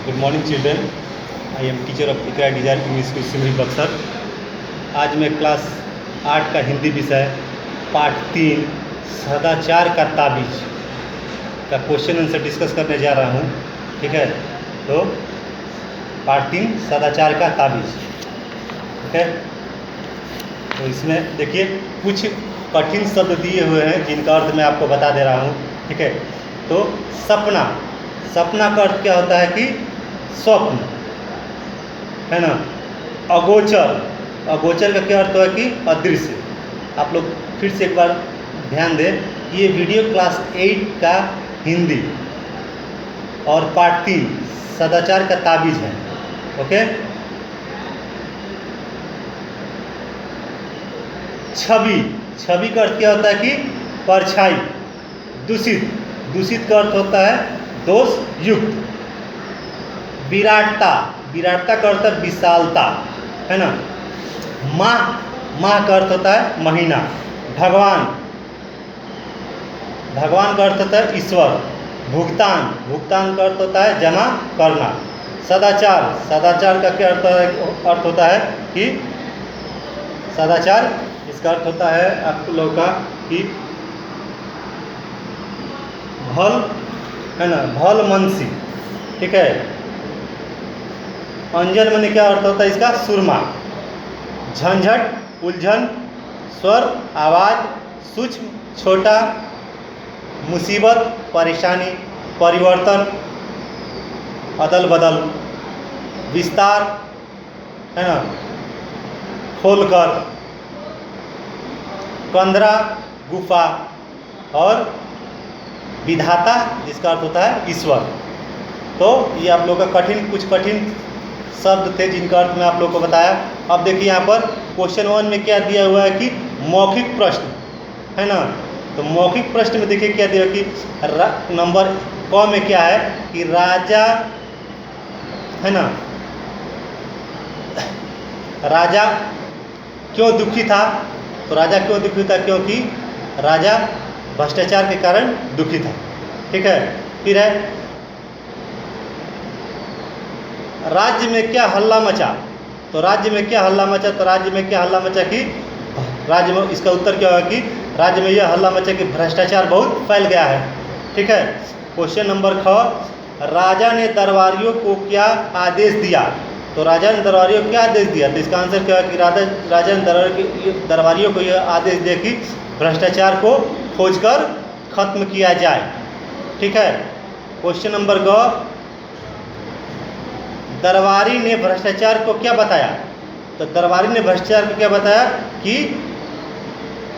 Good morning children, I am teacher of Iqra desire English school Simri Buxar. आज मैं class 8 का हिंदी विषय पाठ 3 सदाचार का ताबीज का क्वेश्चन आंसर डिस्कस करने जा रहा हूँ। ठीक है, तो पाठ 3 सदाचार का ताबीज। ठीक है, तो इसमें देखिए कुछ कठिन शब्द दिए हुए हैं जिनका अर्थ मैं आपको बता दे रहा हूँ। ठीक है, तो सपना, सपना का अर्थ क्या होता है कि स्वप्न, है ना। अगोचर, अगोचर का क्या अर्थ है कि अदृश्य। आप लोग फिर से एक बार ध्यान दें, ये वीडियो क्लास 8 का हिंदी और पाठ 3 सदाचार का ताबीज है। ओके, छवि, छवि का अर्थ क्या होता है कि परछाई। दूषित, दूषित का अर्थ होता है दोष युक्त। विराटता, विराटता का अर्थ है विशालता, है ना। माह, माह का अर्थ होता है महीना। भगवान, भगवान का अर्थ होता है ईश्वर। भुगतान, भुगतान का अर्थ होता है जमा करना। सदाचार, सदाचार का क्या अर्थ होता है कि सदाचार, इसका अर्थ होता है आप लोगों का कि भल, है ना, भल मनसी। ठीक है, अंजन माने क्या अर्थ होता है इसका, सुरमा। झंझट, उलझन। स्वर, आवाज़। सूक्ष्म, छोटा। मुसीबत, परेशानी। परिवर्तन, अदल बदल। विस्तार, है ना, खोलकर। कंदरा, गुफा। और विधाता, जिसका अर्थ होता है ईश्वर। तो ये आप लोगों का कठिन, कुछ कठिन शब्द थे जिनका अर्थ मैं आप लोगों को बताया। अब देखिए यहाँ पर क्वेश्चन 1 में क्या दिया हुआ है कि मौखिक प्रश्न, है ना। तो मौखिक प्रश्न में देखिए क्या दिया कि नंबर क में क्या है कि राजा, है ना, राजा क्यों दुखी था। तो राजा क्यों दुखी था, क्योंकि राजा भ्रष्टाचार के कारण दुखी था। ठीक है, फिर है राज्य में क्या हल्ला मचा। तो राज्य में क्या हल्ला मचा, तो राज्य में क्या हल्ला मचा कि राज्य में, इसका उत्तर क्या होगा कि राज्य में यह हल्ला मचा कि भ्रष्टाचार बहुत फैल गया है। ठीक है, क्वेश्चन नंबर ख, राजा ने दरबारियों को क्या आदेश दिया। तो राजा ने दरबारियों को क्या आदेश दिया, तो इसका आंसर क्या है कि राजा ने दरबारियों को यह आदेश दिया कि भ्रष्टाचार को खोजकर खत्म किया जाए। ठीक है, क्वेश्चन नंबर ग, दरबारी ने भ्रष्टाचार को क्या बताया। तो दरबारी ने भ्रष्टाचार को क्या बताया कि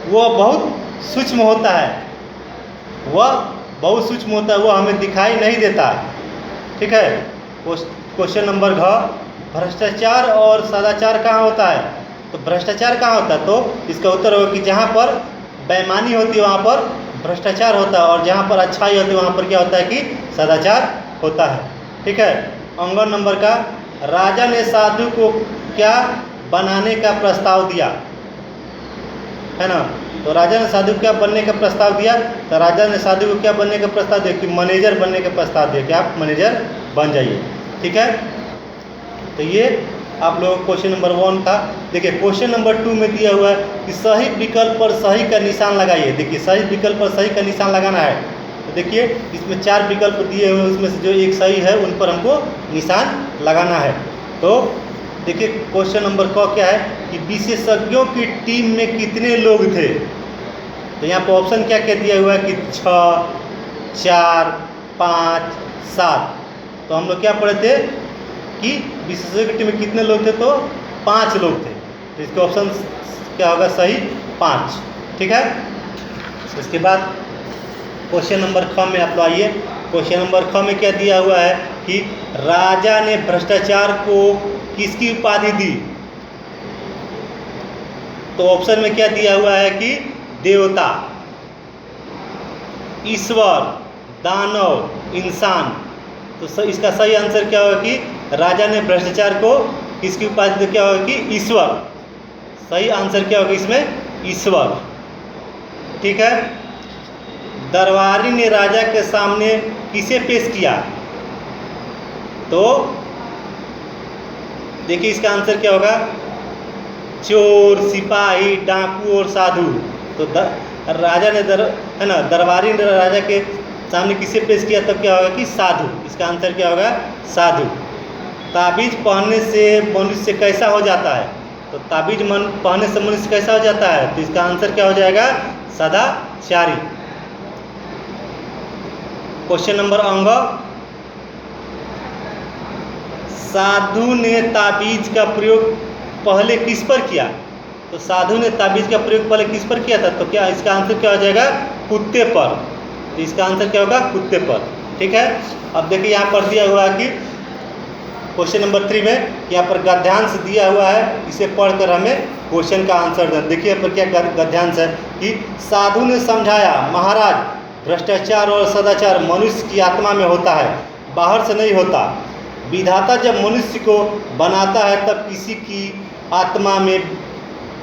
वह बहुत सूक्ष्म होता है, वह बहुत सूक्ष्म होता है, वह हमें दिखाई नहीं देता। ठीक है, क्वेश्चन नंबर घ, भ्रष्टाचार और सदाचार कहाँ होता है। तो भ्रष्टाचार कहाँ होता है, तो इसका उत्तर होगा कि जहाँ पर बेईमानी होती है वहाँ पर भ्रष्टाचार होता है, और जहाँ पर अच्छाई होती है वहाँ पर क्या होता है कि सदाचार होता है। ठीक है, अंगन नंबर का, राजा ने साधु को क्या बनाने का प्रस्ताव दिया, है ना। तो राजा ने साधु को क्या बनने का प्रस्ताव दिया, तो राजा ने साधु को क्या बनने का प्रस्ताव दिया कि मैनेजर बनने का प्रस्ताव दिया कि आप मैनेजर बन जाइए। ठीक है, तो ये आप लोगों को क्वेश्चन नंबर 1 था। देखिए क्वेश्चन नंबर 2 में दिया हुआ है कि सही विकल्प पर सही का निशान लगाइए। देखिए सही विकल्प पर सही का निशान लगाना है। तो देखिए इसमें 4 विकल्प दिए हुए हैं, उसमें से जो एक सही है उन पर हमको निशान लगाना है। तो देखिए क्वेश्चन नंबर क क्या है कि विशेषज्ञों की टीम में कितने लोग थे। तो यहाँ पर ऑप्शन क्या क्या दिया हुआ है कि 6, 4, 5, 7। तो हम लोग क्या पढ़े थे कि विशेषज्ञ की टीम में कितने लोग थे, तो 5 लोग थे। तो इसके ऑप्शन क्या होगा, सही 5। ठीक है, इसके बाद क्वेश्चन नंबर ख में आप लोग आइए। क्वेश्चन नंबर ख में क्या दिया हुआ है कि राजा ने भ्रष्टाचार को किसकी उपाधि दी। तो ऑप्शन में क्या दिया हुआ है कि देवता, ईश्वर, दानव, इंसान। तो इसका सही आंसर क्या होगा कि राजा ने भ्रष्टाचार को किसकी उपाधि दी, क्या होगा कि ईश्वर। सही आंसर क्या होगा इसमें, ईश्वर। ठीक है, दरबारी ने राजा के सामने किसे पेश किया। तो देखिए इसका आंसर क्या होगा, चोर, सिपाही, डाकू और साधु। तो राजा ने है ना, दरबारी ने राजा के सामने किसे पेश किया, तब क्या होगा कि साधु। इसका आंसर क्या होगा, साधु। ताबीज पहनने से मनुष्य कैसा हो जाता है, तो ताबीज पहनने से मनुष्य कैसा हो जाता है, तो इसका आंसर क्या हो जाएगा, सदाचारी। क्वेश्चन नंबर अंग, साधु ने ताबीज का प्रयोग पहले किस पर किया, तो साधु ने ताबीज का प्रयोग पहले किस पर किया था, तो क्या इसका आंसर क्या हो जाएगा, कुत्ते पर। तो इसका आंसर क्या होगा, कुत्ते पर। ठीक है। अब देखिए यहाँ पर दिया हुआ है कि क्वेश्चन नंबर 3 में यहाँ पर गद्यांश दिया हुआ है, इसे पढ़कर हमें क्वेश्चन का आंसर दें। देखिए यहाँ पर क्या गद्यांश है कि साधु ने समझाया, महाराज भ्रष्टाचार और सदाचार मनुष्य की आत्मा में होता है, बाहर से नहीं होता। विधाता जब मनुष्य को बनाता है तब किसी की आत्मा में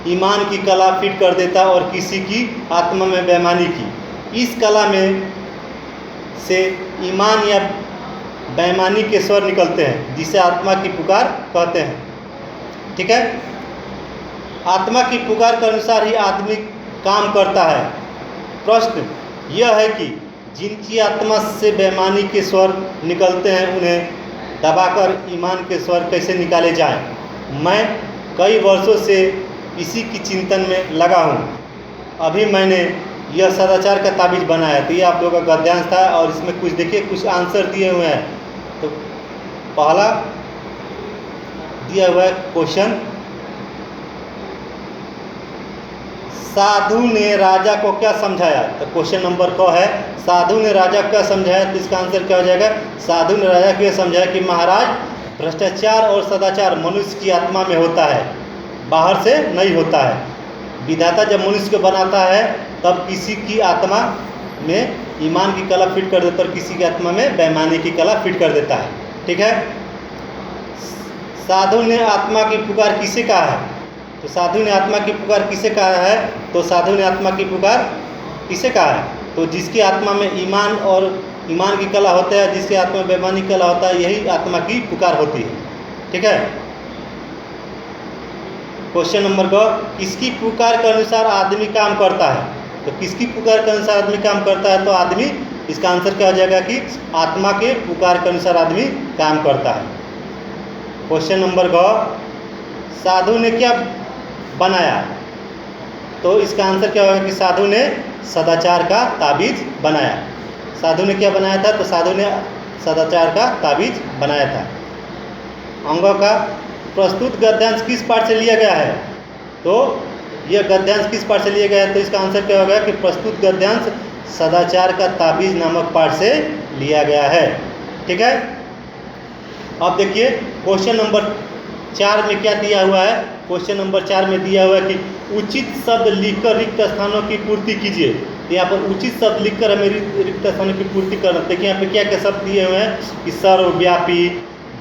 ईमान की कला फिट कर देता है और किसी की आत्मा में बेईमानी की। इस कला में से ईमान या बेईमानी के स्वर निकलते हैं, जिसे आत्मा की पुकार कहते हैं। ठीक है। आत्मा की पुकार के अनुसार ही आदमी काम करता है। प्रश्न यह है कि जिनकी आत्मा से बेईमानी के स्वर निकलते हैं उन्हें दबाकर ईमान के स्वर कैसे निकाले जाएं। मैं कई वर्षों से इसी की चिंतन में लगा हूँ। अभी मैंने यह सदाचार का ताबीज बनाया। तो ये आप लोगों का गद्यांश था और इसमें कुछ देखिए कुछ आंसर दिए हुए हैं। तो पहला दिया हुआ है क्वेश्चन, साधु ने राजा को क्या समझाया, तो क्वेश्चन नंबर क है साधु ने राजा को क्या समझाया, तो इसका आंसर क्या हो जाएगा, साधु ने राजा को यह समझाया कि महाराज भ्रष्टाचार और सदाचार मनुष्य की आत्मा में होता है, बाहर से नहीं होता है। विधाता जब मनुष्य को बनाता है तब किसी की आत्मा में ईमान की कला फिट कर देता है और किसी की आत्मा में बेईमानी की कला फिट कर देता है। ठीक है। साधु ने आत्मा की पुकार किसे कहा है, तो साधु ने आत्मा की पुकार किसे कहा है, तो साधु ने आत्मा की पुकार किसे कहा है, तो जिसकी आत्मा में ईमान और ईमान की कला होता है, जिसकी आत्मा में बेईमानी की कला होता है, यही आत्मा की पुकार होती है। ठीक है। क्वेश्चन नंबर ग, किसकी पुकार के अनुसार आदमी काम करता है, तो किसकी पुकार के अनुसार आदमी काम करता है, तो आदमी, इसका आंसर क्या हो जाएगा कि आत्मा के पुकार के अनुसार आदमी काम करता है। क्वेश्चन नंबर ग, साधु ने क्या बनाया, तो इसका आंसर क्या होगा कि साधु ने सदाचार का ताबीज बनाया। साधु ने क्या बनाया था, तो साधु ने सदाचार का ताबीज बनाया था। अंगों का प्रस्तुत गद्यांश किस पाठ से लिया गया है, तो यह गद्यांश किस पाठ से लिया गया है, तो इसका आंसर क्या होगा कि प्रस्तुत गद्यांश सदाचार का ताबीज नामक पाठ से लिया गया है। ठीक है। अब देखिए क्वेश्चन नंबर 4 में क्या दिया हुआ है, क्वेश्चन नंबर 4 में दिया हुआ है कि उचित शब्द लिखकर रिक्त स्थानों की पूर्ति कीजिए। तो यहाँ पर उचित शब्द लिखकर हमें रिक्त स्थानों की पूर्ति करना। देखिए यहाँ पे क्या क्या शब्द दिए हुए हैं कि सर्वव्यापी,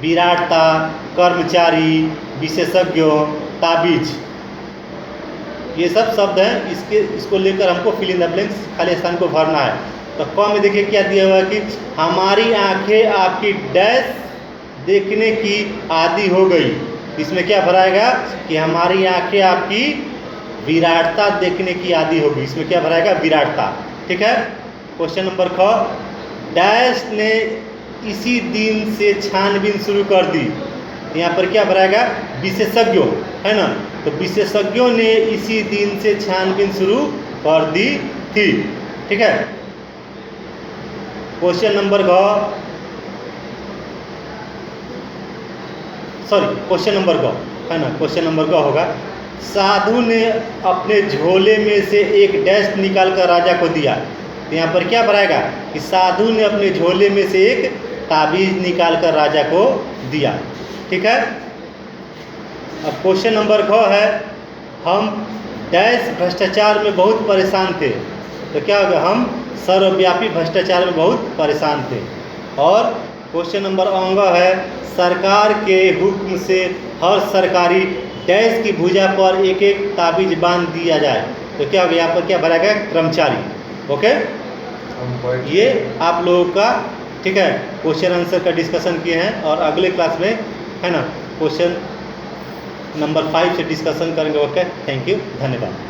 विराटता, कर्मचारी, विशेषज्ञ, ताबीज, ये सब शब्द हैं। इसको लेकर हमको फिल इन द ब्लैंक्स, खाली स्थान को भरना है। तो क में देखिए क्या दिया हुआ है कि हमारी आंखें आपकी डैश देखने की आदी हो गई। इसमें क्या भराएगा कि हमारी आंखें आपकी विराटता देखने की आदी होगी। इसमें क्या भराएगा, विराटता। ठीक है। क्वेश्चन नंबर ख, डैश ने इसी दिन से छानबीन शुरू कर दी। यहाँ पर क्या भराएगा, विशेषज्ञों, है ना। तो विशेषज्ञों ने इसी दिन से छानबीन शुरू कर दी थी। ठीक है। क्वेश्चन नंबर ग, क्वेश्चन नंबर ग, है ना, क्वेश्चन नंबर ग होगा, साधु ने अपने झोले में से एक डैश निकाल कर राजा को दिया। तो यहाँ पर क्या भराएगा कि साधु ने अपने झोले में से एक ताबीज निकाल कर राजा को दिया। ठीक है। अब क्वेश्चन नंबर ख है, हम डैश भ्रष्टाचार में बहुत परेशान थे। तो क्या होगा, हम सर्वव्यापी भ्रष्टाचार में बहुत परेशान थे। और क्वेश्चन नंबर अंग है, सरकार के हुक्म से हर सरकारी डैश की भुजा पर एक एक ताबीज बांध दिया जाए। तो क्या होगा, यहाँ पर क्या भराएगा, कर्मचारी। ओके। ये आप लोगों का ठीक है, क्वेश्चन आंसर का डिस्कशन किए हैं और अगले क्लास में है ना क्वेश्चन नंबर 5 से डिस्कशन करेंगे। ओके, थैंक यू, धन्यवाद।